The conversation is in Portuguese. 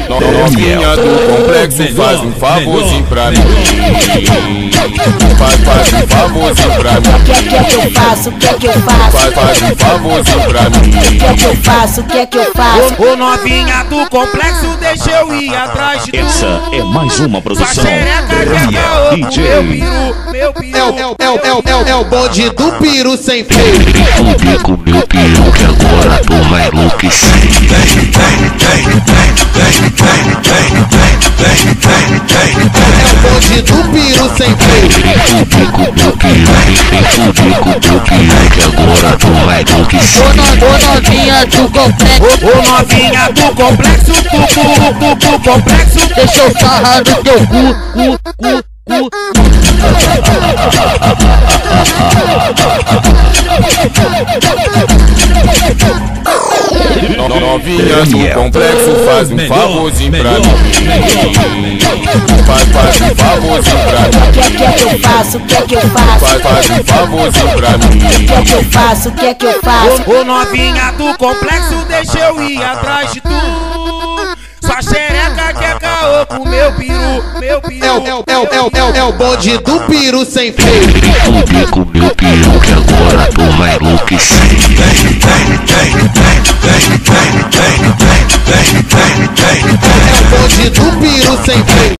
Novinha do complexo, faz um favorzinho pra mim. Faz um favorzinho pra mim. Quer que eu faço? Quer que eu faço? Faz um favorzinho pra mim. Quer que eu faço? Quer que eu faço? Ô novinha do complexo, deixa eu ir atrás de tu. Essa é mais uma produção. Sua xereca quer caô, meu peru, meu peru. É o bonde do peru sem freio. Fuder com meu peru que agora tu vai enlouquecer. É o bonde do peru sem freio. Fuder com meu peru, vem fuder com meu peru que agora tu vai enlouquecer. Ô novinha do complexo, Ô novinha do complexo, do complexo. deixa eu sarrar no teu cu. Novinha do complexo, faz um favorzinho pra mim. Faz um favorzinho pra mim. Quer que eu faço? Quer que eu faço? Faz um favorzinho pra mim. Quer que eu faço? Quer que eu faço? Ô novinha do complexo, deixa eu ir atrás de tu. Sua xereca quer caô com meu peru, meu peru. É o bonde do peru sem freio. Fuder com meu peru que agora tu vai enlouquecer. É o bonde do peru sem freio.